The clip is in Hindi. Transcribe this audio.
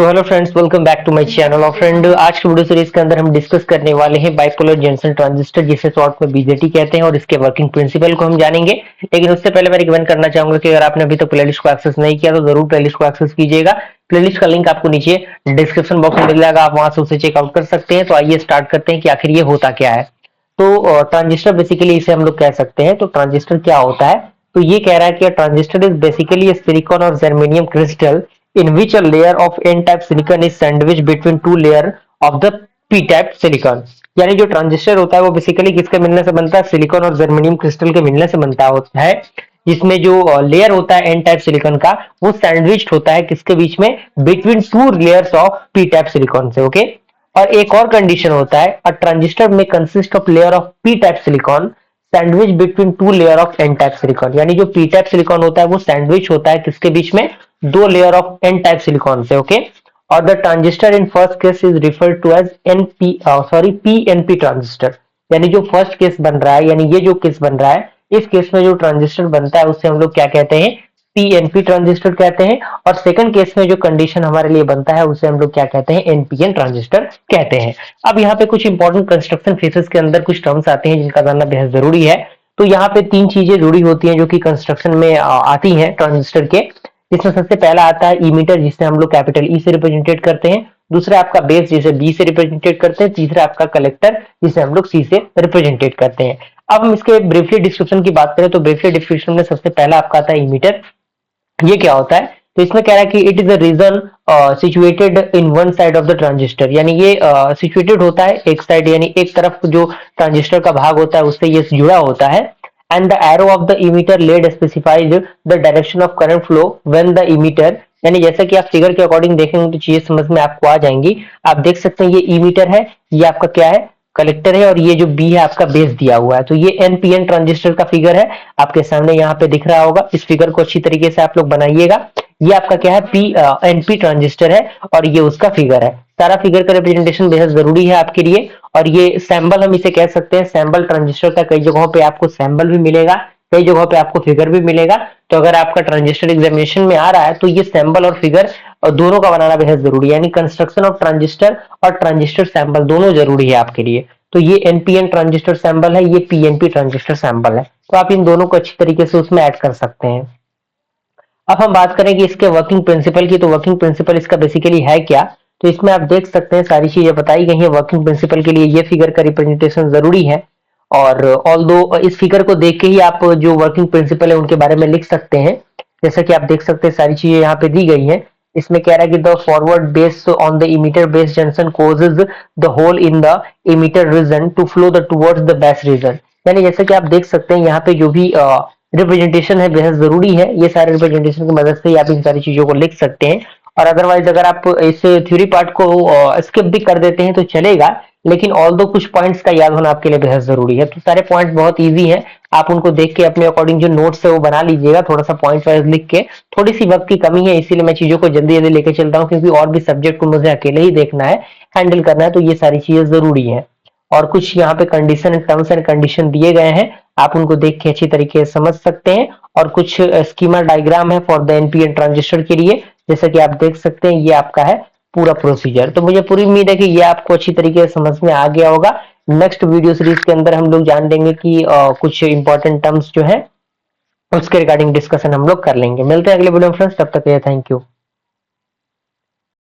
तो hello friends, welcome back to my channel. और फ्रेंड, आज के वीडियो सीरीज के अंदर हम डिस्कस करने वाले हैं बाइपोलर जंक्शन ट्रांजिस्टर, जिसे शॉर्ट में बीजेटी कहते हैं, और इसके वर्किंग प्रिंसिपल को हम जानेंगे। लेकिन उससे पहले मैं रिकमेंड करना चाहूंगा कि अगर आपने अभी तक प्लेलिस्ट को एक्सेस नहीं किया तो जरूर प्लेलिस्ट को एक्सेस कीजिएगा। प्लेलिस्ट का लिंक आपको नीचे डिस्क्रिप्शन बॉक्स में मिल जाएगा, आप वहां से उसे चेकआउट कर सकते हैं। तो आइए स्टार्ट करते हैं कि आखिर ये होता क्या है। तो ट्रांजिस्टर बेसिकली इसे हम लोग कह सकते हैं। तो ट्रांजिस्टर क्या होता है? तो ये कह रहा है कि ट्रांजिस्टर इज बेसिकली सिलिकॉन और germanium crystal in which a layer of n-type silicon is sandwiched between two layer of the p-type silicon। यानी जो ट्रांजिस्टर होता है वो बेसिकली किसके मिलने से बनता है? सिलिकॉन और जर्मेनियम क्रिस्टल के मिलने से बनता होता है, जिसमें जो लेयर होता है एन टाइप सिलिकॉन का, वो सैंडविच्ड होता है किसके बीच में? Between two layers of P type silicon से। ओके। और एक और कंडीशन होता है, अ ट्रांजिस्टर में consist of layer of P type silicon sandwich between two layer of N type silicon. यानी जो पी टाइप सिलिकॉन होता है वो सैंडविच होता है किसके बीच में? दो layer of N type silicon से। ओके। और the transistor in first case is referred to as PNP transistor. यानी जो फर्स्ट केस बन रहा है, यानी ये जो केस बन रहा है, इस केस में जो ट्रांजिस्टर बनता है उससे हम लोग क्या कहते हैं? पीएनपी ट्रांजिस्टर कहते हैं। और सेकंड केस में जो कंडीशन हमारे लिए बनता है उसे हम लोग क्या कहते हैं? एनपीएन ट्रांजिस्टर कहते हैं। अब यहाँ पे कुछ इंपॉर्टेंट कंस्ट्रक्शन फेसेस के अंदर कुछ टर्म्स आते हैं जिनका जानना बेहद जरूरी है। तो यहाँ पे तीन चीजें जुड़ी होती हैं जो कि कंस्ट्रक्शन में आती हैं ट्रांजिस्टर के। इसमें सबसे पहला आता है इमीटर, जिसे हम लोग कैपिटल ई से रिप्रेजेंटेट करते हैं। दूसरा आपका बेस, जिसे बी से रिप्रेजेंटेट करते हैं। तीसरा आपका कलेक्टर, जिसे हम लोग सी से रिप्रेजेंटेट करते हैं। अब हम इसके ब्रीफली डिस्क्रिप्शन की बात करें तो ब्रीफली डिस्क्रिप्शन में सबसे पहला आपका आता है इमीटर। ये क्या होता है? तो इसमें कह रहा है कि it is a region situated in one side of the transistor. यानी ये सिचुएटेड होता है एक साइड, यानी एक तरफ जो ट्रांजिस्टर का भाग होता है उससे ये जुड़ा होता है। And the arrow of the emitter lead specifies the direction of current flow when the emitter, यानी जैसा कि आप फिगर के अकॉर्डिंग देखेंगे तो चीजें समझ में आपको आ जाएंगी। आप देख सकते हैं ये इमीटर है, ये आपका क्या है? कलेक्टर है, और ये जो बी है आपका बेस दिया हुआ है। तो ये एनपीएन ट्रांजिस्टर का फिगर है, आपके सामने यहाँ पे दिख रहा होगा। इस फिगर को अच्छी तरीके से आप लोग बनाइएगा। ये आपका क्या है? एनपी ट्रांजिस्टर है, और ये उसका फिगर है। सारा फिगर का रिप्रेजेंटेशन बेहद जरूरी है आपके लिए। और ये सैंबल हम इसे कह सकते हैं, सैंबल ट्रांजिस्टर का। कई जगहों पे आपको सैंबल भी मिलेगा, कई जगहों पे आपको फिगर भी मिलेगा। तो अगर आपका ट्रांजिस्टर एग्जामिनेशन में आ रहा है तो ये सैंबल और फिगर दोनों का बनाना बेहद जरूरी है। यानी कंस्ट्रक्शन ऑफ ट्रांजिस्टर और ट्रांजिस्टर सैंबल दोनों जरूरी है आपके लिए। तो ये एनपीएन ट्रांजिस्टर सैंबल है, ये पीएनपी ट्रांजिस्टर सैंबल है। तो आप इन दोनों को अच्छी तरीके से उसमें ऐड कर सकते हैं। अब हम बात करें कि इसके वर्किंग प्रिंसिपल की। तो वर्किंग प्रिंसिपल इसका बेसिकली है क्या? तो इसमें आप देख सकते हैं सारी चीजें बताई गई हैं। वर्किंग प्रिंसिपल के लिए ये फिगर का रिप्रेजेंटेशन जरूरी है। और ऑल दो इस फिगर को देख के ही आप जो वर्किंग प्रिंसिपल है उनके बारे में लिख सकते हैं। जैसा कि आप देख सकते हैं सारी चीजें यहाँ पे दी गई हैं। इसमें कह रहा है कि the forward base on the emitter base junction causes the hole in the emitter region to flow the towards the base region. यानी जैसे कि आप देख सकते हैं यहाँ पे जो भी रिप्रेजेंटेशन है बेहद जरूरी है। ये सारे रिप्रेजेंटेशन की मदद से ही आप इन सारी चीजों को लिख सकते हैं। और अदरवाइज अगर आप इस थ्योरी पार्ट को स्किप भी कर देते हैं तो चलेगा, लेकिन ऑल दो कुछ पॉइंट्स का याद होना आपके लिए बेहद जरूरी है। तो सारे पॉइंट्स बहुत इजी हैं, आप उनको देख के अपने अकॉर्डिंग जो नोट्स है वो बना लीजिएगा, थोड़ा सा पॉइंट वाइज लिख के। थोड़ी सी वक्त की कमी है इसीलिए मैं चीजों को जल्दी जल्दी लेके चलता हूँ, क्योंकि और भी सब्जेक्ट को मुझे अकेले ही देखना है, हैंडल करना है। तो ये सारी चीजें जरूरी है। और कुछ यहाँ पे कंडीशन, टर्म्स एंड कंडीशन दिए गए हैं, आप उनको देख के अच्छी तरीके से समझ सकते हैं। और कुछ स्कीमा डायग्राम है फॉर द एनपीएन ट्रांजिस्टर के लिए, जैसा कि आप देख सकते हैं ये आपका है पूरा प्रोसीजर। तो मुझे पूरी उम्मीद है कि ये आपको अच्छी तरीके से समझ में आ गया होगा। नेक्स्ट वीडियो सीरीज के अंदर हम लोग जान देंगे कि कुछ इंपॉर्टेंट टर्म्स जो है उसके रिगार्डिंग डिस्कशन हम लोग कर लेंगे। मिलते हैं अगले वीडियो में फ्रेंड्स, तब तक के लिए थैंक यू।